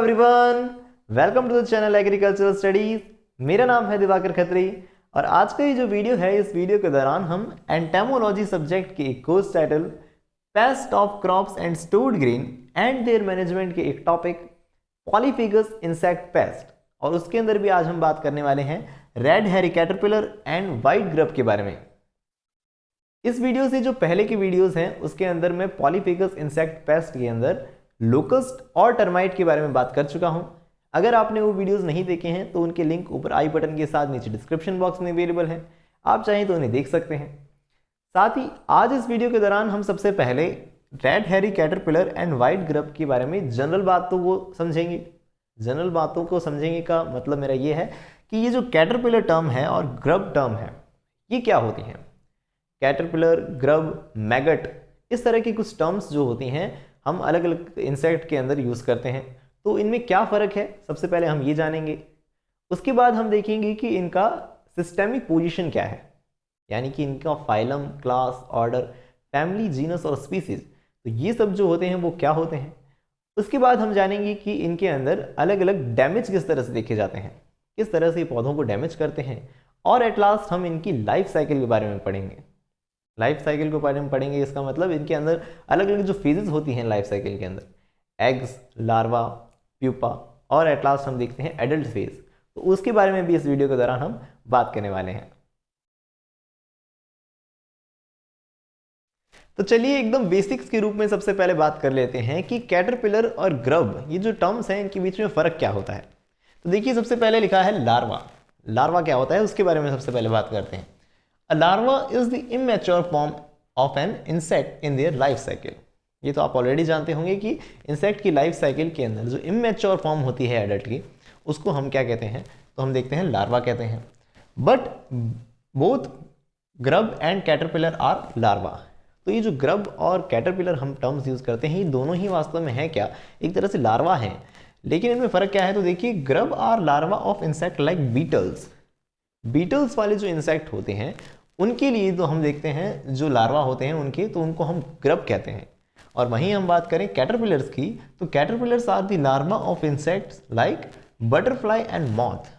Everyone, welcome to the channel agricultural studies. मेरा नाम है दिवाकर खत्री और आज का ये जो वीडियो है, इस वीडियो के दौरान हम एंटेमोलॉजी सब्जेक्ट के एक course title paste of crops and stored grain and there management के एक टॉपिक पॉलीफेगस इंसेक्ट पेस्ट, और उसके अंदर भी आज हम बात करने वाले हैं रेड हेरी कैटरपिलर एंड वाइट ग्रब के बारे में। इस वीडियो से जो पहले की वीडियोस हैं उसके अंदर मैं पॉलीफेगस इंसेक्ट पेस्ट के अंदर लोकस्ट और टर्माइट के बारे में बात कर चुका हूं। अगर आपने वो वीडियोस नहीं देखे हैं तो उनके लिंक ऊपर आई बटन के साथ नीचे डिस्क्रिप्शन बॉक्स में अवेलेबल है, आप चाहें तो उन्हें देख सकते हैं। साथ ही आज इस वीडियो के दौरान हम सबसे पहले रेड हेरी कैटरपिलर एंड वाइट ग्रब के बारे में जनरल बातों को समझेंगे। जनरल बातों को समझेंगे का मतलब मेरा ये है कि ये जो कैटरपिलर टर्म है और ग्रब टर्म है ये क्या होती हैं। कैटरपिलर, ग्रब, मैगट, इस तरह की कुछ टर्म्स जो होती हैं हम अलग अलग इंसेक्ट के अंदर यूज़ करते हैं, तो इनमें क्या फ़र्क है सबसे पहले हम ये जानेंगे। उसके बाद हम देखेंगे कि इनका सिस्टेमिक पोजीशन क्या है, यानी कि इनका phylum, class, order, family, genus और स्पीसीज, तो ये सब जो होते हैं वो क्या होते हैं। उसके बाद हम जानेंगे कि इनके अंदर अलग अलग डैमेज किस तरह से देखे जाते हैं, किस तरह से पौधों को डैमेज करते हैं, और एट लास्ट हम इनकी लाइफ साइकिल के बारे में पढ़ेंगे। लाइफ साइकिल के बारे में पढ़ेंगे, इसका मतलब इनके अंदर अलग अलग जो फेजेस होती हैं लाइफ साइकिल के अंदर, एग्स, लार्वा, प्यूपा और एट लास्ट हम देखते हैं एडल्ट फेज, तो उसके बारे में भी इस वीडियो के दौरान हम बात करने वाले हैं। तो चलिए एकदम बेसिक्स के रूप में सबसे पहले बात कर लेते हैं कि कैटरपिलर और ग्रब, ये जो टर्म्स हैं इनके बीच में फ़र्क क्या होता है। तो देखिए सबसे पहले लिखा है लार्वा। लार्वा क्या होता है उसके बारे में सबसे पहले बात करते हैं। A larva is the immature form of an insect in their life cycle। ये तो आप ऑलरेडी जानते होंगे कि इंसेक्ट की लाइफ साइकिल के अंदर जो इमेच्योर फॉर्म होती है एडल्ट की, उसको हम क्या कहते हैं, तो हम देखते हैं लार्वा कहते हैं। But both grub and caterpillar are larva. तो ये जो ग्रब और कैटरपिलर हम टर्म्स यूज करते हैं, ये दोनों ही वास्तव में है क्या, एक तरह से लार्वा हैं, लेकिन इनमें फ़र्क क्या है। तो देखिए grub are larva of insect like beetles. Beetles वाले जो इंसेक्ट होते हैं उनके लिए तो हम देखते हैं जो लार्वा होते हैं उनके, तो उनको हम ग्रब कहते हैं। और वहीं हम बात करें कैटरपिलर्स की, तो caterpillars are the larva of insects like butterfly and moth.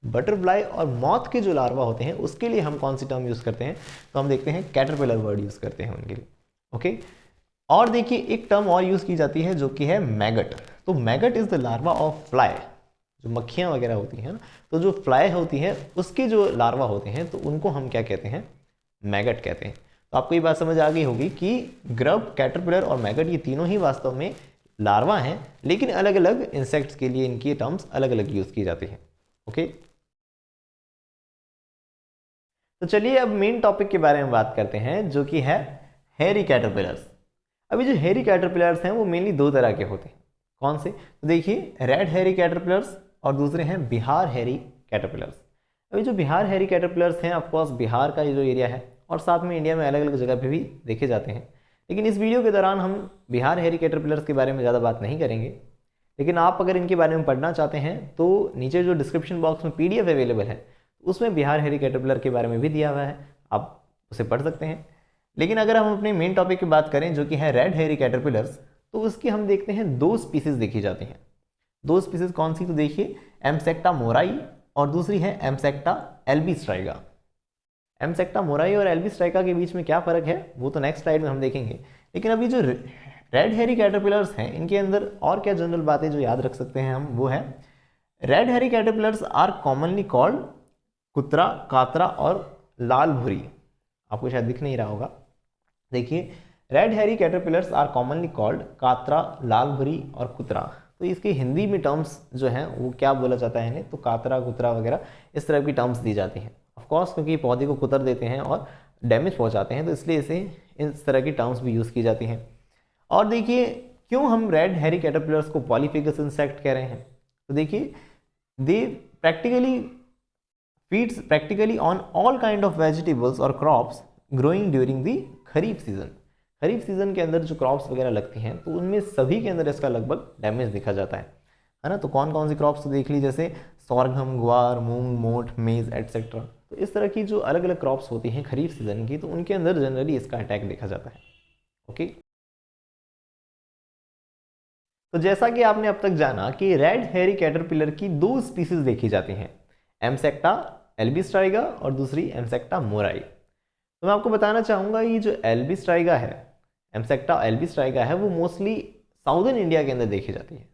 Butterfly और मॉथ के जो लार्वा होते हैं उसके लिए हम कौन सी टर्म यूज़ करते हैं, तो हम देखते हैं कैटरपिलर वर्ड यूज़ करते हैं उनके लिए। ओके, और देखिए एक टर्म और यूज़ की जाती है जो कि है मैगट। तो maggot is the larva of fly, जो मक्खियाँ वगैरह होती हैं ना, तो जो फ्लाई होती हैं उसके जो लार्वा होते हैं तो उनको हम क्या कहते हैं, मैगट कहते हैं। तो आपको ये बात समझ आ गई होगी कि ग्रब, कैटरपिलर और मैगट ये तीनों ही वास्तव में लार्वा हैं, लेकिन अलग अलग इंसेक्ट्स के लिए इनकी टर्म्स अलग अलग यूज़ की जाती हैं। ओके, तो चलिए अब मेन टॉपिक के बारे में बात करते हैं जो कि है हेरी कैटरपिलर्स। अभी जो हेरी कैटरपिलर्स हैं वो मेनली दो तरह के होते हैं। कौन से, तो देखिए रेड हेरी कैटरपिलर्स और दूसरे हैं बिहार हेरी कैटरपिलर्स। अभी जो बिहार हेरी कैटरपिलर्स हैं, ऑफकोर्स बिहार का ये जो एरिया है और साथ में इंडिया में अलग अलग जगह पे भी देखे जाते हैं, लेकिन इस वीडियो के दौरान हम बिहार हेरी कैटरपिलर्स के बारे में ज़्यादा बात नहीं करेंगे। लेकिन आप अगर इनके बारे में पढ़ना चाहते हैं तो नीचे जो डिस्क्रिप्शन बॉक्स में PDF अवेलेबल है उसमें बिहार हेरी कैटरपिलर के बारे में भी दिया हुआ है, आप उसे पढ़ सकते हैं। लेकिन अगर हम अपने मेन टॉपिक की बात करें जो कि है रेड हेरी कैटरपिलर्स, तो उसकी हम देखते हैं दो स्पीसीज देखी जाती हैं। दो स्पीसीज कौन सी, तो देखिए एम्सेक्टा मोराई और दूसरी है एम्सेक्टा एल्बीस्ट्राइगा। एम्सेक्टा मोराई और एल्बीस्ट्राइगा के बीच में क्या फ़र्क है वो तो नेक्स्ट स्लाइड में हम देखेंगे। लेकिन अभी जो रेड हेरी कैटरपिलर्स हैं इनके अंदर और क्या जनरल बातें जो याद रख सकते हैं हम, वो है रेड हेरी कैटरपिलर्स आर कॉमनली कॉल्ड कुतरा, कातरा और लाल भुरी। आपको शायद दिख नहीं रहा होगा, देखिए रेड हेरी कैटरपिलर्स आर कॉमनली कॉल्ड कातरा, लाल भुरी और कुतरा। तो इसके हिंदी में टर्म्स जो हैं वो क्या बोला जाता है इन्हें, तो कातरा, कुतरा वगैरह इस तरह की टर्म्स दी जाती हैं। ऑफकोर्स क्योंकि पौधे को कुतर देते हैं और डैमेज पहुंचाते हैं, तो इसलिए इसे इस तरह की टर्म्स भी यूज़ की जाती हैं। और देखिए क्यों हम रेड हेरी कैटरपिलर्स को पॉलीफेगस इंसेक्ट कह रहे हैं, तो देखिए they practically feeds practically on all kind of vegetables और crops growing during the kharif season. Kharif season के अंदर जो क्रॉप्स वगैरह लगती हैं तो उनमें सभी के अंदर इसका लगभग डैमेज देखा जाता है ना। तो कौन कौन सी क्रॉप्स तो देख ली, जैसे सोरघम, ग्वार, मूंग, मोठ, मेज एटसेट्रा। तो इस तरह की जो अलग अलग क्रॉप्स होती हैं खरीफ सीजन की, तो उनके अंदर जनरली इसका अटैक देखा जाता है। ओके, तो जैसा कि आपने अब तक जाना कि रेड हेयरी कैटरपिलर की दो स्पीसीज देखी जाती हैं, एम्सेक्टा एल्बिस्ट्राइगा और दूसरी एम्सेक्टा मोराई। तो मैं आपको बताना चाहूँगा ये जो एल्बिस्ट्राइगा है, एम्सेक्टा एल्बिस्ट्राइगा है, वो मोस्टली साउदर्न इंडिया के अंदर देखी जाती है।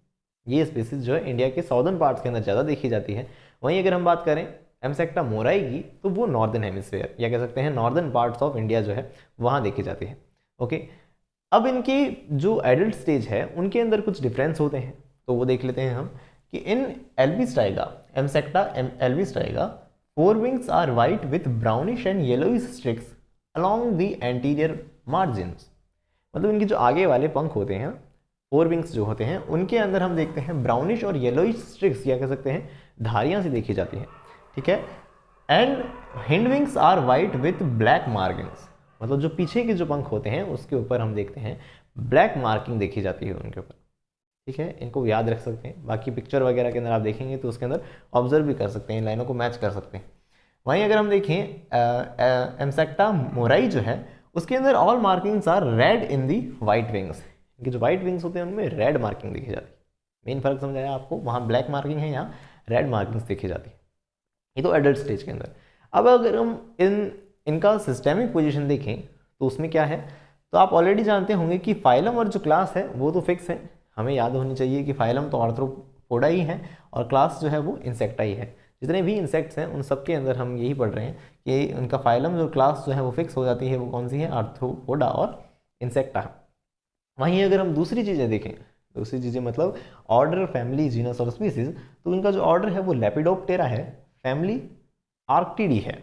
ये स्पीसीज जो है इंडिया के साउदर्न पार्ट्स के अंदर ज़्यादा देखी जाती है। वहीं अगर हम बात करें एम्सेक्टा मोराई की, तो वो नॉर्दर्न हेमिस्फीयर या कह सकते हैं नॉर्दर्न पार्ट्स ऑफ इंडिया जो है वहाँ देखी जाती है। ओके, अब इनकी जो एडल्ट स्टेज है उनके अंदर कुछ डिफरेंस होते हैं, तो वो देख लेते हैं हम कि in albistriga, Amsacta albistriga, fore wings are white with brownish and yellowish streaks along the anterior margins. मतलब इनके जो आगे वाले पंख होते हैं, फोर विंग्स जो होते हैं, उनके अंदर हम देखते हैं ब्राउनिश और येलोइश स्ट्रिक्स या कह सकते हैं धारियां सी देखी जाती हैं। ठीक है, and hind wings are white with black markings. मतलब जो पीछे के जो पंख होते हैं उसके ऊपर हम देखते हैं ब्लैक मार्किंग देखी जाती है उनके ऊपर। ठीक है, इनको याद रख सकते हैं। बाकी पिक्चर वगैरह के अंदर आप देखेंगे तो उसके अंदर ऑब्जर्व भी कर सकते हैं, इन लाइनों को मैच कर सकते हैं। वहीं अगर हम देखें एम्सेक्टा मोराई जो है उसके अंदर all markings are red in the white wings. इनके जो वाइट विंग्स होते हैं उनमें रेड मार्किंग देखी जाती है। मेन फर्क समझ आया आपको, वहाँ ब्लैक मार्किंग है, यहाँ रेड मार्किंग्स देखी जाती है। ये तो एडल्ट स्टेज के अंदर। अब अगर हम इनका सिस्टेमिक पोजीशन देखें तो उसमें क्या है, तो आप ऑलरेडी जानते होंगे कि फाइलम और जो क्लास है वो तो फिक्स है। हमें याद होनी चाहिए कि फाइलम तो आर्थ्रोपोडा ही है और क्लास जो है वो इंसेक्टा ही है। जितने भी इंसेक्ट्स हैं उन सब के अंदर हम यही पढ़ रहे हैं कि उनका फाइलम जो क्लास जो है वो फिक्स हो जाती है, वो कौन सी है, आर्थ्रोपोडा और इंसेक्टा। वहीं अगर हम दूसरी चीज़ें देखें, दूसरी चीज़ें मतलब ऑर्डर, फैमिली, जीनस और स्पीसीज, तो इनका जो ऑर्डर है वो लेपिडोप्टेरा है, फैमिली आर्क्टिडी है।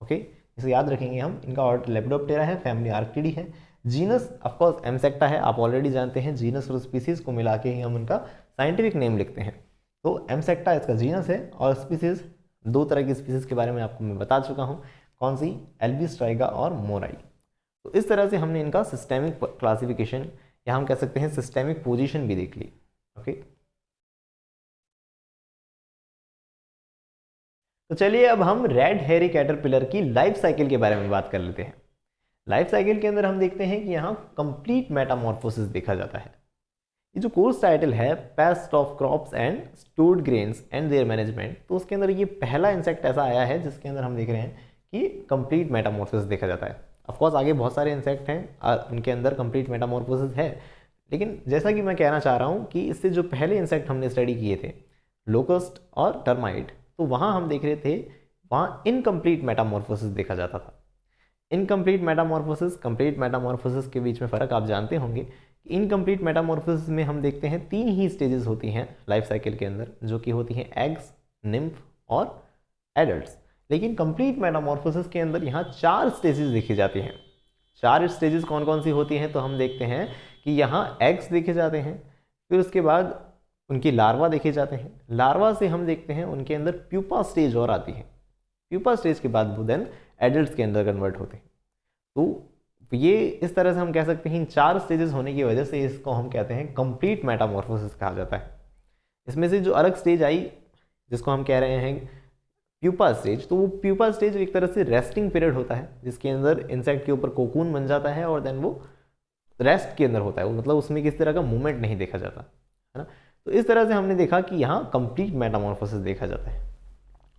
ओके, इसे याद रखेंगे हम, इनका ऑर्डर लेपिडोप्टेरा है, फैमिली आर्क्टिडी है। जीनस ऑफकोर्स एम्सेक्टा है, आप ऑलरेडी जानते हैं। जीनस और स्पीसीज को मिला के ही हम उनका साइंटिफिक नेम लिखते हैं। तो एम्सेक्टा इसका जीनस है और स्पीसीज, दो तरह की स्पीसीज के बारे में आपको मैं बता चुका हूँ, कौन सी, एल्बिस्ट्राइगा और मोराई। तो इस तरह से हमने इनका सिस्टेमिक क्लासिफिकेशन या हम कह सकते हैं सिस्टेमिक पोजीशन भी देख ली। ओके, तो चलिए अब हम रेड हेयरी कैटरपिलर की लाइफ साइकिल के बारे में बात कर लेते हैं। लाइफ साइकिल के अंदर हम देखते हैं कि यहाँ कंप्लीट मेटामॉर्फोसिस देखा जाता है। ये जो कोर्स टाइटल है paste of crops and stored grains and there management, तो उसके अंदर ये पहला इंसेक्ट ऐसा आया है जिसके अंदर हम देख रहे हैं कि कंप्लीट मेटामॉर्फोसिस देखा जाता है। ऑफकोर्स आगे बहुत सारे इंसेक्ट हैं उनके अंदर कंप्लीट मेटामॉर्फोसिस है, लेकिन जैसा कि मैं कहना चाह रहा हूँ कि इससे जो पहले इंसेक्ट हमने स्टडी किए थे, लोकस्ट और टर्माइट, तो वहाँ हम देख रहे थे वहाँ इनकम्प्लीट मेटामॉर्फोसिस देखा जाता था। इनकम्प्लीट मेटामॉर्फोसिस, कंप्लीट मेटामॉर्फोसिस के बीच में फ़र्क आप जानते होंगे। इनकम्प्लीट मेटामॉर्फोसिस में हम देखते हैं 3 ही स्टेजेस होती हैं लाइफ साइकिल के अंदर, जो कि होती हैं एग्स, निम्फ और एडल्ट्स। लेकिन कंप्लीट मेटामॉर्फोसिस के अंदर यहाँ 4 स्टेजेस देखी जाती हैं। 4 स्टेजेस कौन कौन सी होती हैं, तो हम देखते हैं कि यहाँ एग्स देखे जाते हैं, फिर उसके बाद उनकी लार्वा देखे जाते हैं। लार्वा से हम देखते हैं उनके अंदर प्यूपा स्टेज और आती है। प्यूपा स्टेज के बाद वो देन एडल्ट्स के अंदर कन्वर्ट होते हैं। तो ये इस तरह से हम कह सकते हैं इन 4 स्टेजेस होने की वजह से इसको हम कहते हैं कंप्लीट मेटामॉर्फोसिस कहा जाता है। इसमें से जो अलग स्टेज आई जिसको हम कह रहे हैं प्यूपा स्टेज, तो वो प्यूपा स्टेज एक तरह से रेस्टिंग पीरियड होता है जिसके अंदर इंसेक्ट के ऊपर कोकून बन जाता है और देन वो रेस्ट के अंदर होता है, वो मतलब उसमें किसी तरह का मूवमेंट नहीं देखा जाता है ना। तो इस तरह से हमने देखा कि यहाँ कंप्लीट मेटामॉर्फोसिस देखा जाता है।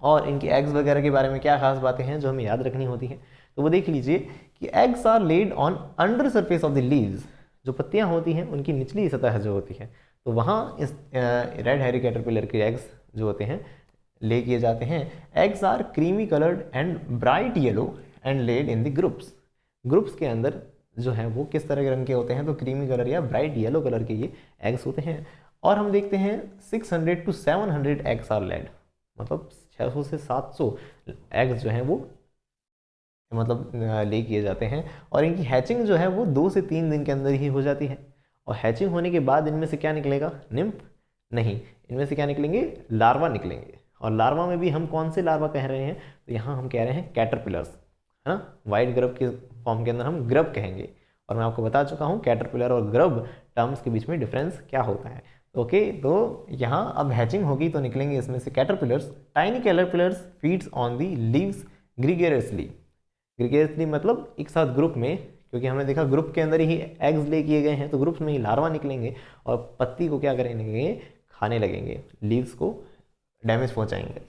और इनके एग्स वगैरह के बारे में क्या खास बातें हैं जो हमें याद रखनी होती हैं, तो वो देख लीजिए कि eggs are laid on under surface of the leaves. जो पत्तियाँ होती हैं उनकी निचली सतह जो होती है, तो वहाँ इस रेड हेयरी कैटरपिलर के एग्स जो होते हैं ले किए जाते हैं। Eggs are creamy coloured and bright yellow and laid in the groups. Groups के अंदर जो है वो किस तरह के रंग के होते हैं, तो क्रीमी कलर या ब्राइट येलो कलर के ये एग्स होते हैं। और हम देखते हैं 600 to 700 एग्स आर लेड, मतलब 600 से 700 एग्स जो हैं वो मतलब ले किए जाते हैं। और इनकी हैचिंग जो है वो 2 से 3 दिन के अंदर ही हो जाती है। और हैचिंग होने के बाद इनमें से क्या निकलेगा, निम्फ नहीं, इनमें से क्या निकलेंगे, लार्वा निकलेंगे। और लार्वा में भी हम कौन से लार्वा कह रहे हैं, तो यहाँ हम कह रहे हैं कैटरपिलर्स, है ना। वाइट ग्रब के फॉर्म के अंदर हम ग्रब कहेंगे। और मैं आपको बता चुका हूँ कैटरपिलर और ग्रब टर्म्स के बीच में डिफरेंस क्या होता है। ओके, तो यहाँ अब हैचिंग होगी तो निकलेंगे इसमें से caterpillars. Tiny caterpillars feeds on the leaves gregariously. Gregariously मतलब एक साथ ग्रुप में क्योंकि हमने देखा ग्रुप के अंदर ही एग्स ले किए गए हैं, तो ग्रुप्स में ही लार्वा निकलेंगे और पत्ती को क्या करेंगे, खाने लगेंगे, लीव्स को डैमेज पहुंचाएंगे।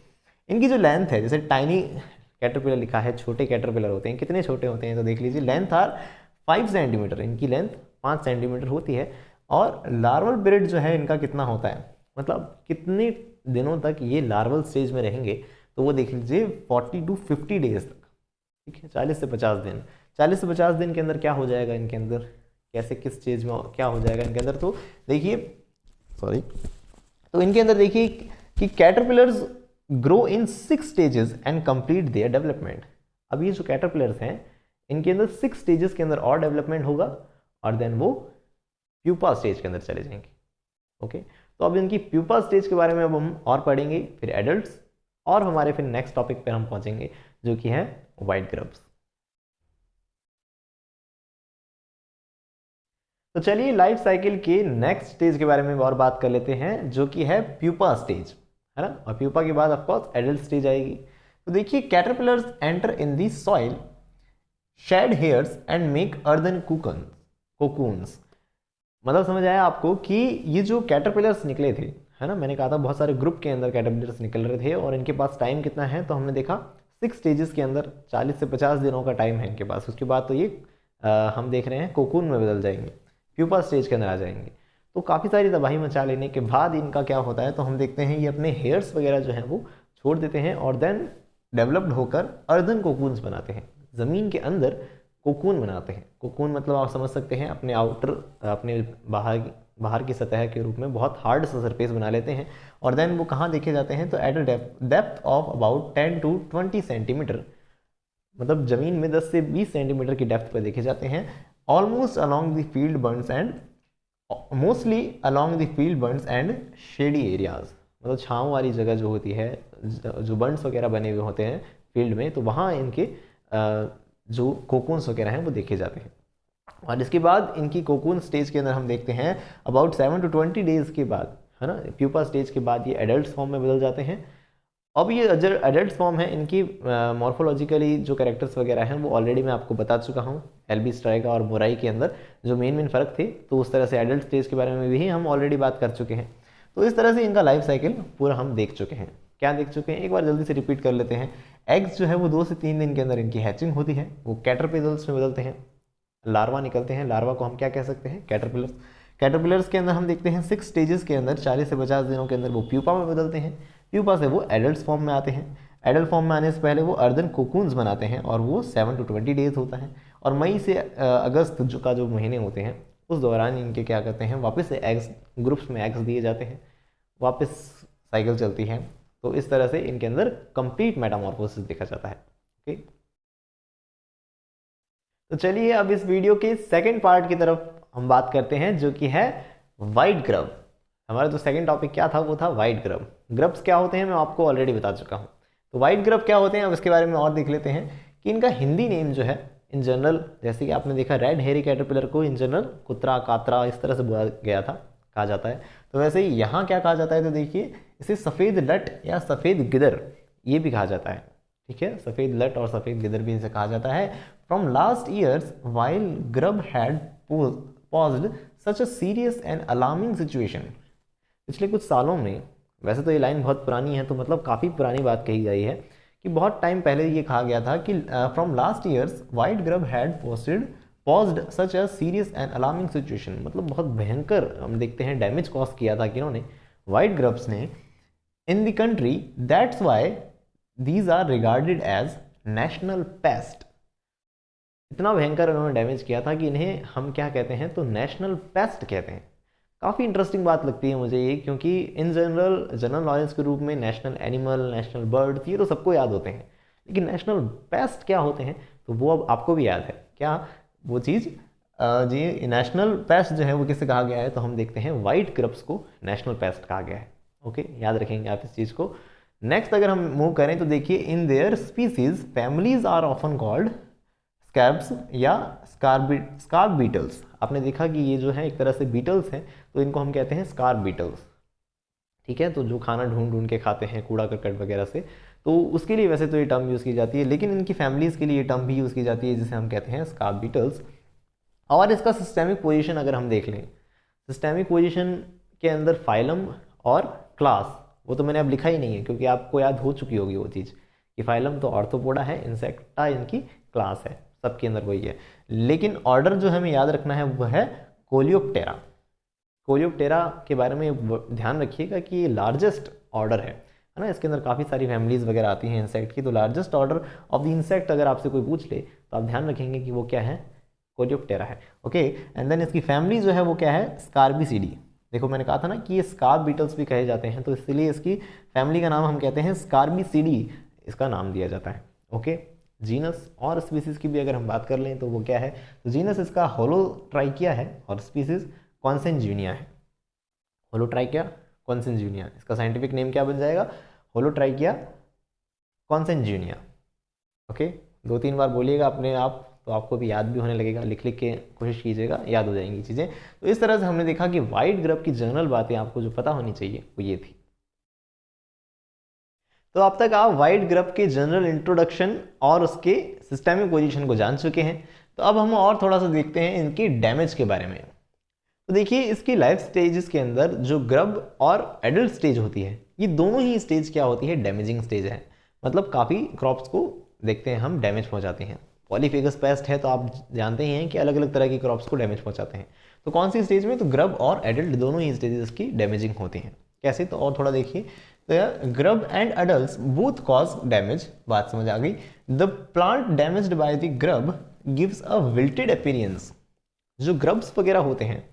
इनकी जो लेंथ है, जैसे टाइनी कैटरपिलर लिखा है, छोटे कैटरपिलर होते हैं, कितने छोटे होते हैं तो देख लीजिए, लेंथ आर 5 सेंटीमीटर, इनकी लेंथ 5 सेंटीमीटर होती है। और लार्वल पीरियड जो है इनका कितना होता है, मतलब कितने दिनों तक ये लार्वल स्टेज में रहेंगे, तो वो देख लीजिए 40 to 50 डेज तक, ठीक है, 40 से 50 दिन। 40 से 50 दिन के अंदर क्या हो जाएगा इनके अंदर, कैसे किस स्टेज में क्या हो जाएगा इनके अंदर, तो देखिए तो इनके अंदर देखिए कि caterpillars grow in 6 stages and complete their development. अब ये जो कैटरपिलर्स हैं इनके अंदर 6 स्टेजेस के अंदर और डेवलपमेंट होगा और देन वो प्यूपा स्टेज के अंदर चले जाएंगे। ओके, तो अब इनकी प्यूपा स्टेज के बारे में अब हम और पढ़ेंगे, फिर एडल्ट्स, और हमारे फिर नेक्स्ट टॉपिक पर हम पहुंचेंगे जो कि है व्हाइट ग्रब्स। तो चलिए लाइफ साइकिल के नेक्स्ट स्टेज के बारे में और बात कर लेते हैं, जो कि है प्यूपा स्टेज, है ना। और प्यूपा के बाद ऑफ कोर्स एडल्ट स्टेज आएगी। तो देखिए caterpillars enter in the soil, shed hairs and make earthen cocoons. मतलब समझ आया आपको कि ये जो कैटरपिलर्स निकले थे, है ना, मैंने कहा था बहुत सारे ग्रुप के अंदर कैटरपिलर्स निकल रहे थे और इनके पास टाइम कितना है, तो हमने देखा 6 स्टेजेस के अंदर 40 से 50 दिनों का टाइम है इनके पास। उसके बाद तो ये हम देख रहे हैं कोकून में बदल जाएंगे, प्यूपा स्टेज के अंदर आ जाएंगे। तो काफ़ी सारी तबाही मचा लेने के बाद इनका क्या होता है, तो हम देखते हैं ये अपने हेयर्स वगैरह जो हैं वो छोड़ देते हैं और देन डेवलप्ड होकर अर्दन कोकून्स बनाते हैं, ज़मीन के अंदर कोकून बनाते हैं। कोकून मतलब आप समझ सकते हैं अपने आउटर, अपने बाहर की सतह के रूप में बहुत हार्ड सा सरफेस बना लेते हैं और देन वो कहाँ देखे जाते हैं, तो at a depth of about 10 to 20 centimetre, मतलब ज़मीन में 10 से 20 सेंटीमीटर की डेप्थ पर देखे जाते हैं। Almost along the field Burns and mostly along the field Burns and shady areas, मतलब छाँव वाली जगह जो होती है, जो बर्न्स वगैरह बने हुए होते हैं फील्ड में, तो वहाँ इनके जो कोकून्स वगैरह हैं वो देखे जाते हैं। और इसके बाद इनकी कोकून स्टेज के अंदर हम देखते हैं अबाउट 7 to 20 डेज के बाद, है ना, प्यूपा स्टेज के बाद ये एडल्ट फॉर्म में बदल जाते हैं। अब ये एडल्ट फॉर्म है, इनकी मॉर्फोलॉजिकली जो कैरेक्टर्स वगैरह हैं वो ऑलरेडी मैं आपको बता चुका हूँ एल्बी स्ट्राइका और मोराई के अंदर जो मेन फ़र्क थे, तो उस तरह से एडल्ट स्टेज के बारे में भी हम ऑलरेडी बात कर चुके हैं। तो इस तरह से इनका लाइफ साइकिल पूरा हम देख चुके हैं। क्या देख चुके हैं, एक बार जल्दी से रिपीट कर लेते हैं। एग्स जो है वो 2 से 3 दिन के अंदर इनकी हैचिंग होती है, वो कैटरपिलर्स में बदलते हैं, लार्वा निकलते हैं, लार्वा को हम क्या कह सकते हैं, कैटरपिलर्स। कैटरपिलर्स के अंदर हम देखते हैं 6 स्टेजेस के अंदर 40 से 50 दिनों के अंदर वो प्यूपा में बदलते हैं, प्यूपा से वो एडल्ट फॉर्म में आते हैं। एडल्ट फॉर्म में आने से पहले वो अर्दन कोकून्स बनाते हैं और वो 7 to 20 डेज होता है। और मई से अगस्त जो महीने होते हैं उस दौरान इनके क्या करते हैं, वापस से एग्स ग्रुप्स में एग्स दिए जाते हैं, वापस साइकिल चलती है। तो इस तरह से इनके अंदर कंप्लीट मेटामॉर्फोसिस देखा जाता है। ओके, तो चलिए अब इस वीडियो के सेकंड पार्ट की तरफ हम बात करते हैं, जो कि है व्हाइट ग्रब। हमारा जो सेकंड टॉपिक क्या था वो था व्हाइट ग्रब। ग्रब्स क्या होते हैं मैं आपको ऑलरेडी बता चुका हूँ। तो व्हाइट ग्रब क्या होते हैं अब इसके बारे में और देख लेते हैं कि इनका हिंदी नेम जो है इन जनरल, जैसे कि आपने देखा रेड हेरी कैटरपिलर को इन जनरल कुत्रा, कातरा इस तरह से बोला गया था, कहा जाता है। तो वैसे ही यहाँ क्या कहा जाता है, तो देखिए इसे सफ़ेद लट या सफ़ेद गिदर ये भी कहा जाता है, ठीक है, सफ़ेद लट और सफ़ेद गिदर भी इसे कहा जाता है। From last years while grub had paused such a serious and alarming situation. पिछले कुछ सालों में, वैसे तो ये लाइन बहुत पुरानी है, तो मतलब काफ़ी पुरानी बात कही गई है कि बहुत टाइम पहले ये कहा गया था कि from last years white grub had paused such a serious and alarming situation, मतलब बहुत भयंकर हम देखते हैं डैमेज कॉज किया था किन्होंने, वाइट ग्रब्स ने, in the country. That's why these are regarded as national pest. इतना भयंकर उन्होंने डैमेज किया था कि इन्हें हम क्या कहते हैं, तो नेशनल पेस्ट कहते हैं। काफ़ी इंटरेस्टिंग बात लगती है मुझे ये, क्योंकि इन जनरल नॉलेज के रूप में नेशनल एनिमल, नेशनल बर्ड्स ये तो सबको याद होते हैं, लेकिन नेशनल पेस्ट क्या होते हैं तो वो अब आपको भी याद है क्या वो चीज़। जी, नेशनल पेस्ट जो है वो किससे कहा गया है, तो हम देखते हैं व्हाइट ग्रब्स को नेशनल पेस्ट कहा गया है। ओके, याद रखेंगे आप इस चीज़ को। नेक्स्ट अगर हम मूव करें तो देखिए in their species families are often called scabs या स्कार्ब बीटल्स। आपने देखा कि ये जो है एक तरह से बीटल्स हैं, तो इनको हम कहते हैं स्कार्ब बीटल्स, ठीक है, तो जो खाना ढूंढ ढूंढ के खाते हैं कूड़ा करकट वगैरह से, तो उसके लिए वैसे तो ये टर्म यूज़ की जाती है, लेकिन इनकी फैमिलीज़ के लिए ये टर्म भी यूज़ की जाती है जिसे हम कहते हैं स्कार्ब बीटल्स। और इसका सिस्टेमिक पोजीशन अगर हम देख लें, सिस्टेमिक पोजीशन के अंदर फाइलम और क्लास, वो तो मैंने अब लिखा ही नहीं है क्योंकि आपको याद हो चुकी होगी वो चीज़ कि फाइलम तो ऑर्थोपोडा है, इंसेक्टा इनकी क्लास है, सबके अंदर वही है। लेकिन ऑर्डर जो हमें याद रखना है वो है कोलियोप्टेरा। कोलियोप्टेरा के बारे में ध्यान रखिएगा कि ये लार्जेस्ट ऑर्डर है ना, इसके अंदर काफ़ी सारी फैमिलीज वगैरह आती हैं इंसेक्ट की। तो largest order of the insect अगर आपसे कोई पूछ ले तो आप ध्यान रखेंगे कि वो क्या है, कोलियोप्टेरा है। ओके, एंड देन इसकी फैमिली जो है वो क्या है, स्कार्बिसीडी। देखो मैंने कहा था ना कि ये स्कार्ब बीटल्स भी कहे जाते हैं, तो इसलिए इसकी फैमिली का नाम हम कहते हैं स्कार्बिसीडी, इसका नाम दिया जाता है। ओके, जीनस और स्पीसीज की भी अगर हम बात कर लें तो वो क्या है, तो जीनस इसका होलोट्राइकिया है और स्पीसीज कॉन्सेंजुनिया है। होलोट्राइकिया कॉन्सेंजुनिया, इसका साइंटिफिक नेम क्या बन जाएगा, होलोट्राइकिया कॉन्सेंजुनिया। ओके, 2-3 बार बोलिएगा अपने आप तो आपको भी याद भी होने लगेगा, लिख लिख के कोशिश कीजिएगा, याद हो जाएंगी चीज़ें। तो इस तरह से हमने देखा कि वाइट ग्रब की जनरल बातें आपको जो पता होनी चाहिए वो ये थी। तो अब तक आप वाइट ग्रब के जनरल इंट्रोडक्शन और उसके सिस्टेमिक पोजीशन को जान चुके हैं। तो अब हम और थोड़ा सा देखते हैं इनकी डैमेज के बारे में। तो देखिए इसकी लाइफ स्टेजेस के अंदर जो ग्रब और एडल्ट स्टेज होती है, ये दोनों ही स्टेज क्या होती है, डैमेजिंग स्टेज है। मतलब काफ़ी क्रॉप्स को देखते हैं हम डैमेज पहुंचाते हैं। पॉलीफेगस पेस्ट है तो आप जानते ही हैं कि अलग अलग तरह की क्रॉप्स को डैमेज पहुंचाते हैं। तो कौन सी स्टेज में, तो ग्रब और एडल्ट दोनों ही स्टेजेस की डैमेजिंग होती हैं। कैसे, तो और थोड़ा देखिए, तो grub and adults both cause damage, बात समझ आ गई। The plant damaged by the grub gives a wilted appearance. जो ग्रब्स वगैरह होते हैं,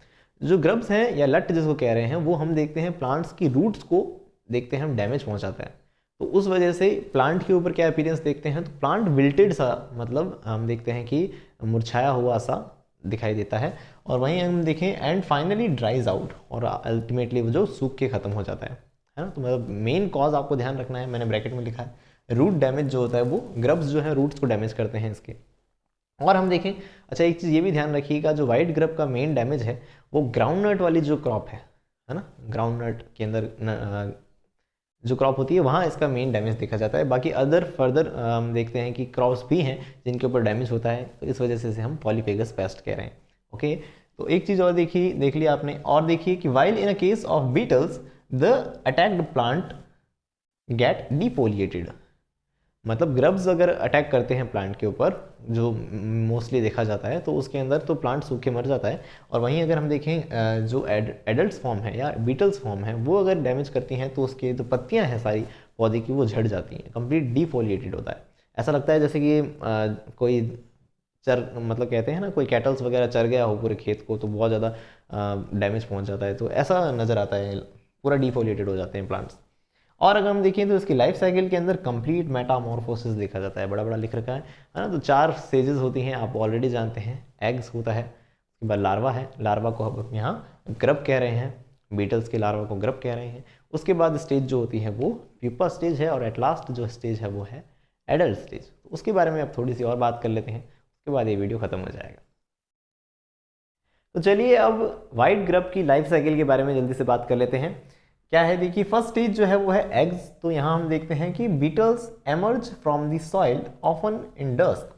जो ग्रब्स हैं या लट जिसको कह रहे हैं, वो हम देखते हैं प्लांट्स की रूट्स को देखते हैं हम डैमेज पहुंचाता है। तो उस वजह से प्लांट के ऊपर क्या अपीयरेंस देखते हैं, तो प्लांट विल्टेड सा, मतलब हम देखते हैं कि मुरझाया हुआ सा दिखाई देता है। और वहीं हम देखें एंड फाइनली ड्राइज आउट, और अल्टीमेटली वो जो सूख के खत्म हो जाता है ना। तो मतलब मेन कॉज आपको ध्यान रखना है, मैंने ब्रैकेट में लिखा है, रूट डैमेज जो होता है वो ग्रब्स जो है रूट्स को डैमेज करते हैं इसके। और हम देखें, अच्छा एक चीज़ ये भी ध्यान रखिएगा, जो वाइट ग्रब का मेन डैमेज है वो ग्राउंड नट वाली जो क्रॉप है ना, ग्राउंड नट के अंदर जो क्रॉप होती है वहाँ इसका मेन डैमेज देखा जाता है। बाकी अदर फर्दर हम देखते हैं कि क्रॉप्स भी हैं जिनके ऊपर डैमेज होता है, तो इस वजह से इसे हम पॉलीफेगस पेस्ट कह रहे हैं। ओके, तो एक चीज़ और देख लिया आपने, और देखिए कि while in a case of beetles the attacked plant get defoliated. मतलब ग्रब्स अगर अटैक करते हैं प्लांट के ऊपर, जो मोस्टली देखा जाता है, तो उसके अंदर तो प्लांट सूखे मर जाता है। और वहीं अगर हम देखें जो एडल्ट्स फॉर्म है या बीटल्स फॉर्म है, वो अगर डैमेज करती हैं तो उसके जो पत्तियां हैं सारी पौधे की वो झड़ जाती हैं, कंप्लीट डिफोलिएटेड होता है। ऐसा लगता है जैसे कि कोई मतलब कहते हैं ना, कोई कैटल्स वगैरह चर गया हो पूरे खेत को, तो बहुत ज़्यादा डैमेज पहुँच जाता है, तो ऐसा नज़र आता है, पूरा डिफोलिएटेड हो जाते हैं प्लांट्स। और अगर हम देखें तो इसकी लाइफ साइकिल के अंदर कंप्लीट मेटामॉर्फोसिस देखा जाता है, बड़ा बड़ा लिख रखा है ना। तो 4 स्टेजेस होती हैं, आप ऑलरेडी जानते हैं। एग्स होता है, उसके बाद लार्वा है, लार्वा को हम यहाँ ग्रब कह रहे हैं, बीटल्स के लार्वा को ग्रब कह रहे हैं। उसके बाद स्टेज जो होती है वो प्यूपा स्टेज है, और एट लास्ट जो स्टेज है वो है एडल्ट स्टेज। तो उसके बारे में अब थोड़ी सी और बात कर लेते हैं, उसके बाद ये वीडियो खत्म हो जाएगा। तो चलिए अब वाइट ग्रब की लाइफ साइकिल के बारे में जल्दी से बात कर लेते हैं। क्या है, देखिए फर्स्ट स्टेज जो है वो है एग्स। तो यहाँ हम देखते हैं कि beetles emerge from the soil often in dusk.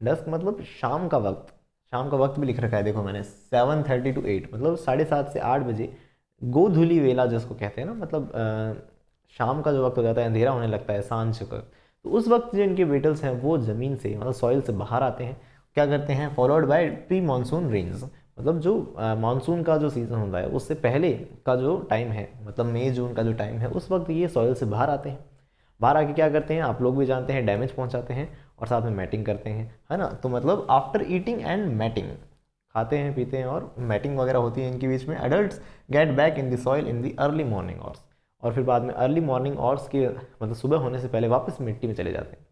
Dusk मतलब शाम का वक्त, शाम का वक्त भी लिख रखा है, देखो मैंने 7:30 to 8, मतलब 7:30 से 8 बजे, गोधूली वेला जिसको कहते हैं ना, मतलब शाम का जो वक्त हो जाता है, अंधेरा होने लगता है, सांझ का। तो उस वक्त जो इनके बीटल्स हैं वो ज़मीन से, मतलब सॉइल से बाहर आते हैं, क्या करते हैं, followed by pre monsoon rains. मतलब जो मानसून का जो सीज़न होता है उससे पहले का जो टाइम है, मतलब मई जून का जो टाइम है, उस वक्त ये सॉइल से बाहर आते हैं। बाहर आके क्या करते हैं, आप लोग भी जानते हैं, डैमेज पहुंचाते हैं और साथ में मैटिंग करते हैं, है ना। तो मतलब आफ्टर ईटिंग एंड मैटिंग, खाते हैं पीते हैं और मैटिंग वगैरह होती है इनके बीच में। Adults get back in the soil in the early morning hours, और फिर बाद में अर्ली मॉर्निंग आवर्स के मतलब सुबह होने से पहले वापस मिट्टी में चले जाते हैं।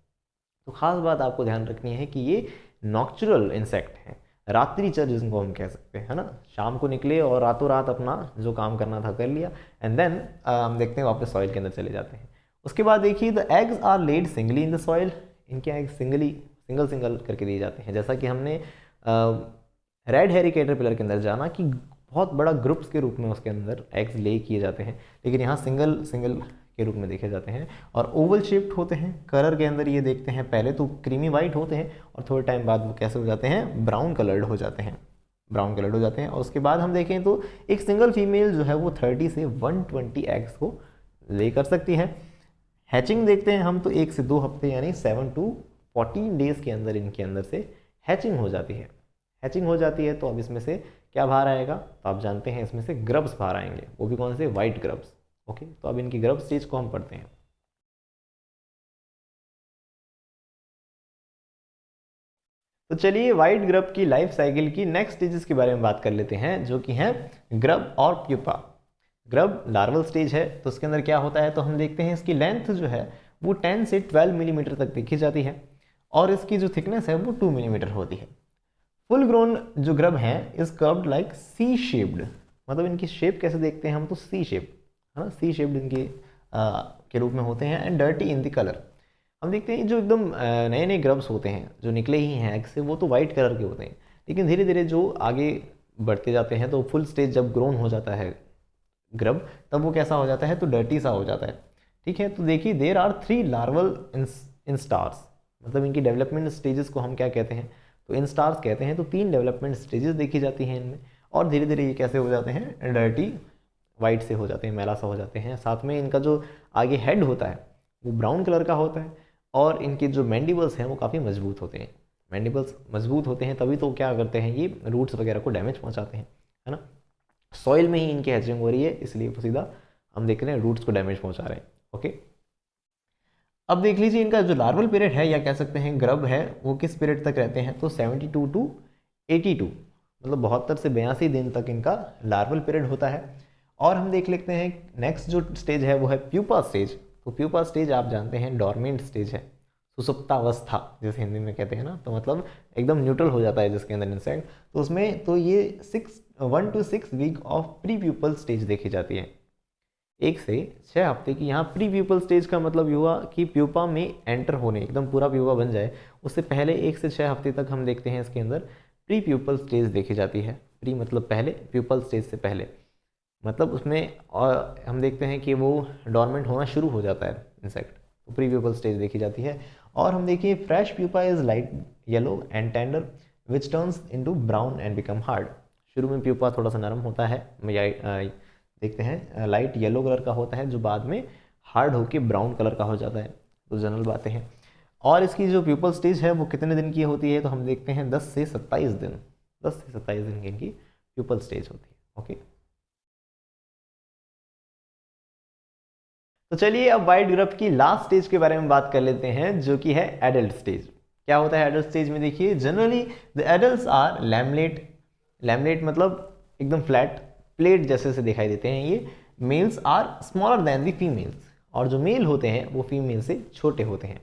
तो खास बात आपको ध्यान रखनी है कि ये नॉक्चुरल इंसेक्ट हैं, रात्रिचर जिनको हम कह सकते हैं, है ना। शाम को निकले और रातों रात अपना जो काम करना था कर लिया, एंड देन हम देखते हैं वापस सॉइल के अंदर चले जाते हैं। उसके बाद देखिए the eggs are laid singly in the soil. इनके एग्स सिंगल सिंगल करके दिए जाते हैं। जैसा कि हमने रेड हेरी कैटरपिलर के अंदर जाना कि बहुत बड़ा ग्रुप्स के रूप में उसके अंदर एग्स ले किए जाते हैं, लेकिन यहाँ सिंगल सिंगल के रूप में देखे जाते हैं और ओवल शेप्ड होते हैं। कलर के अंदर ये देखते हैं, पहले तो क्रीमी वाइट होते हैं और थोड़े टाइम बाद वो कैसे हो जाते हैं, ब्राउन कलर्ड हो जाते हैं। ब्राउन कलर्ड हो जाते हैं। और उसके बाद हम देखें तो एक सिंगल फीमेल जो है वो 30 से 120 एग्स को ले कर सकती है। हैचिंग देखते हैं हम तो 1 से 2 हफ्ते यानी 7 to 14 डेज़ के अंदर इनके अंदर से हैचिंग हो जाती है। हैचिंग हो जाती है तो अब इसमें से क्या बाहर आएगा, तो आप जानते हैं इसमें से ग्रब्स बाहर आएंगे, वो भी कौन से, वाइट ग्रब्स। ओके, तो अब इनकी ग्रब स्टेज को हम पढ़ते हैं। तो चलिए वाइट ग्रब की लाइफ साइकिल की नेक्स्ट स्टेजेस के बारे में बात कर लेते हैं, जो कि हैं ग्रब और प्यूपा। ग्रब लार्वल स्टेज है, तो उसके अंदर क्या होता है, तो हम देखते हैं इसकी लेंथ जो है वो 10 से 12 मिलीमीटर तक देखी जाती है और इसकी जो थिकनेस है वो 2 मिलीमीटर होती है। फुल ग्रोन जो ग्रब है is curved like C shaped, मतलब इनकी शेप कैसे देखते हैं हम, तो सी शेप है ना, सी शेप्ड इनके के रूप में होते हैं। And dirty in the colour, हम देखते हैं जो एकदम नए नए ग्रब्स होते हैं जो निकले ही हैं एग से, वो तो वाइट कलर के होते हैं, लेकिन धीरे धीरे जो आगे बढ़ते जाते हैं तो फुल स्टेज जब ग्रोन हो जाता है ग्रब, तब वो कैसा हो जाता है, तो डर्टी सा हो जाता है। ठीक है, तो देखिए there are 3 larval instars, मतलब इनकी डेवलपमेंट स्टेजेस को हम क्या कहते हैं, तो इन स्टार्स कहते हैं। तो 3 डेवलपमेंट स्टेजेस देखी जाती हैं इनमें, और धीरे धीरे ये कैसे हो जाते हैं, डर्टी वाइट से हो जाते हैं, मैला सा हो जाते हैं। साथ में इनका जो आगे हेड होता है वो ब्राउन कलर का होता है, और इनके जो मैंडिबल्स हैं वो काफ़ी मजबूत होते हैं। मैंडिबल्स मजबूत होते हैं तभी तो क्या करते हैं, ये रूट्स वगैरह को डैमेज पहुंचाते हैं, है ना। सॉइल में ही इनकी हैचिंग हो रही है, इसलिए वो सीधा हम देख रहे हैं रूट्स को डैमेज पहुंचा रहे हैं। ओके, अब देख लीजिए इनका जो लार्वल पीरियड है या कह सकते हैं ग्रब है, वो किस पीरियड तक रहते हैं, तो 72 to 82, मतलब 72 से 82 दिन तक इनका लार्वल पीरियड होता है। और हम देख लेते हैं नेक्स्ट जो स्टेज है वो है प्यूपा स्टेज। तो प्यूपा स्टेज आप जानते हैं डॉर्मेंट स्टेज है, सुसुप्तावस्था जैसे हिंदी में कहते हैं ना, तो मतलब एकदम न्यूट्रल हो जाता है जिसके अंदर इंसेक्ट, तो उसमें तो ये 1 to 6 week of pre pupal stage देखी जाती है, 1 से 6 हफ्ते की। यहाँ प्री प्यूपल स्टेज का मतलब ये हुआ कि प्यूपा में एंटर होने, एकदम पूरा प्यूपा बन जाए उससे पहले 1 से 6 हफ्ते तक हम देखते हैं इसके अंदर प्री प्यूपल स्टेज देखी जाती है। प्री मतलब पहले, प्यूपल स्टेज से पहले, मतलब उसमें और हम देखते हैं कि वो डॉर्मेंट होना शुरू हो जाता है इंसेक्ट, तो प्री प्यूपल स्टेज देखी जाती है। और हम देखिए fresh pupa is light yellow and tender which turns into brown and become hard. शुरू में प्यूपा थोड़ा सा नरम होता है, देखते हैं लाइट येलो कलर का होता है जो बाद में हार्ड होके ब्राउन कलर का हो जाता है, तो जनरल बातें हैं। और इसकी जो प्यूपल स्टेज है वो कितने दिन की होती है, तो हम देखते हैं 10 से 27 दिन, 10 से 27 दिन की इनकी प्यूपल स्टेज होती है। ओके, तो चलिए अब वाइट ग्रब की लास्ट स्टेज के बारे में बात कर लेते हैं, जो कि है एडल्ट स्टेज। क्या होता है एडल्ट स्टेज में, देखिए जनरली द एडल्ट्स आर लैमलेट, लैमलेट मतलब एकदम फ्लैट प्लेट जैसे से दिखाई देते हैं ये। Males are smaller than the females, और जो मेल होते हैं वो फीमेल से छोटे होते हैं।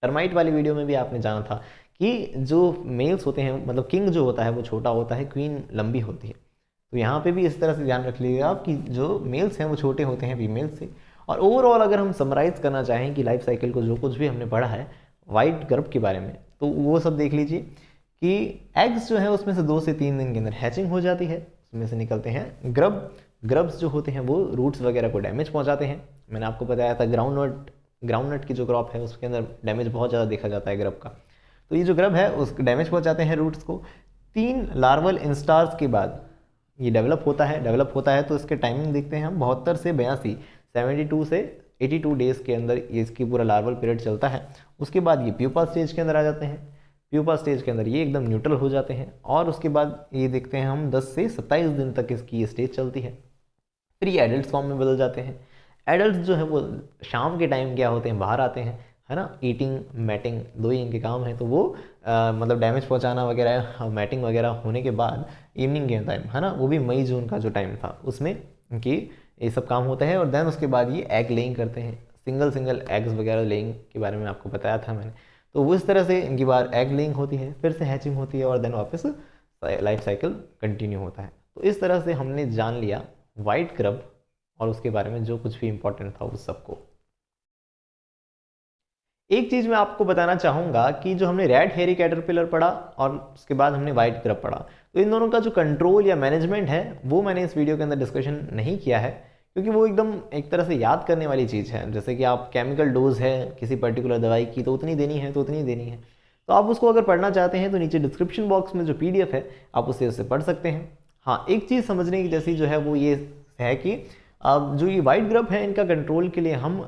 टर्माइट वाली वीडियो में भी आपने जाना था कि जो मेल्स होते हैं, मतलब किंग जो होता है वो छोटा होता है, क्वीन लंबी होती है। तो यहाँ पे भी इस तरह से ध्यान रख लीजिएगा आप कि जो मेल्स हैं वो छोटे होते हैं फीमेल्स से। और ओवरऑल अगर हम समराइज करना चाहें कि लाइफ साइकिल को जो कुछ भी हमने पढ़ा है वाइट ग्रब के बारे में, तो वो सब देख लीजिए कि एग्स जो है उसमें से 2 से 3 दिन के अंदर हैचिंग हो जाती है, उसमें से निकलते हैं ग्रब। ग्रब्स जो होते हैं वो रूट्स वगैरह को डैमेज पहुंचाते हैं। मैंने आपको बताया था ग्राउंडनट की जो क्रॉप है उसके अंदर डैमेज बहुत ज़्यादा देखा जाता है ग्रब का, तो ये जो ग्रब है उस डैमेज पहुंचाते हैं रूट्स को। 3 लार्वल इंस्टार्स के बाद ये डेवलप होता है तो इसके टाइमिंग देखते हैं हम 72 से 82, 72 से 82 डेज़ के अंदर ये इसकी पूरा लार्वल पीरियड चलता है। उसके बाद ये प्यूपा स्टेज के अंदर आ जाते हैं, प्यूपा स्टेज के अंदर ये एकदम न्यूट्रल हो जाते हैं, और उसके बाद ये देखते हैं हम 10 से 27 दिन तक इसकी ये स्टेज चलती है, फिर ये एडल्ट फॉर्म में बदल जाते हैं। एडल्ट जो है वो शाम के टाइम क्या होते हैं, बाहर आते हैं, है ना, ईटिंग मैटिंग 2 ही इनके काम है, तो वो मतलब डैमेज पहुंचाना वगैरह, मैटिंग वगैरह होने के बाद इवनिंग के टाइम, है ना, वो भी मई जून का जो टाइम था उसमें इनकी ये सब काम होता है। और देन उसके बाद ये एग लेइंग करते हैं, सिंगल एग्स वगैरह लेइंग के बारे में आपको बताया था मैंने। तो वो इस तरह से इनकी बार एग लेइंग होती है, फिर से हैचिंग होती है, और देन वापस लाइफ साइकिल कंटिन्यू होता है। तो इस तरह से हमने जान लिया वाइट ग्रब और उसके बारे में जो कुछ भी इंपॉर्टेंट था उस सबको। एक चीज़ मैं आपको बताना चाहूँगा कि जो हमने रेड हेयरी कैटरपिलर पढ़ा और उसके बाद हमने वाइट ग्रब पढ़ा, तो इन दोनों का जो कंट्रोल या मैनेजमेंट है वो मैंने इस वीडियो के अंदर डिस्कशन नहीं किया है, क्योंकि वो एकदम एक तरह से याद करने वाली चीज़ है। जैसे कि आप केमिकल डोज है किसी पर्टिकुलर दवाई की तो उतनी देनी है तो उतनी देनी है, तो आप उसको अगर पढ़ना चाहते हैं तो नीचे डिस्क्रिप्शन बॉक्स में जो PDF है आप उसे पढ़ सकते हैं। हाँ, एक चीज़ समझने की जैसी जो है वो ये है कि अब जो ये वाइट ग्रुप है इनका कंट्रोल के लिए हम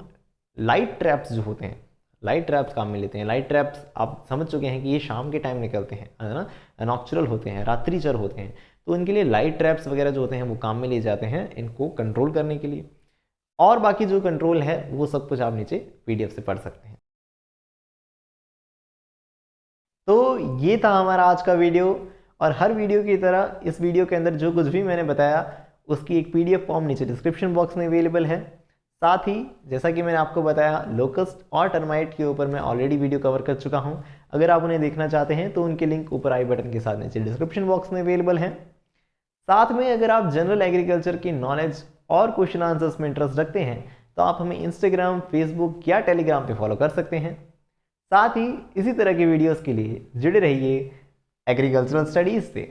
लाइट ट्रैप्स जो होते हैं, लाइट ट्रैप्स काम में लेते हैं। लाइट ट्रैप्स आप समझ चुके हैं कि ये शाम के टाइम निकलते हैं, है ना, नॉक्चुरल होते हैं, रात्रिचर होते हैं, तो इनके लिए लाइट ट्रैप्स वगैरह जो होते हैं वो काम में लिए जाते हैं इनको कंट्रोल करने के लिए। और बाकी जो कंट्रोल है वो सब कुछ आप नीचे PDF से पढ़ सकते हैं। तो ये था हमारा आज का वीडियो, और हर वीडियो की तरह इस वीडियो के अंदर जो कुछ भी मैंने बताया उसकी एक PDF फॉर्म नीचे डिस्क्रिप्शन बॉक्स में अवेलेबल है। साथ ही जैसा कि मैंने आपको बताया लोकस्ट और टर्माइट के ऊपर मैं ऑलरेडी वीडियो कवर कर चुका हूं। अगर आप उन्हें देखना चाहते हैं तो उनके लिंक ऊपर आई बटन के साथ नीचे डिस्क्रिप्शन बॉक्स में अवेलेबल है। साथ में अगर आप जनरल एग्रीकल्चर की नॉलेज और क्वेश्चन आंसर्स में इंटरेस्ट रखते हैं तो आप हमें इंस्टाग्राम, फेसबुक या टेलीग्राम पे फॉलो कर सकते हैं। साथ ही इसी तरह की वीडियोस के लिए जुड़े रहिए एग्रीकल्चरल स्टडीज से।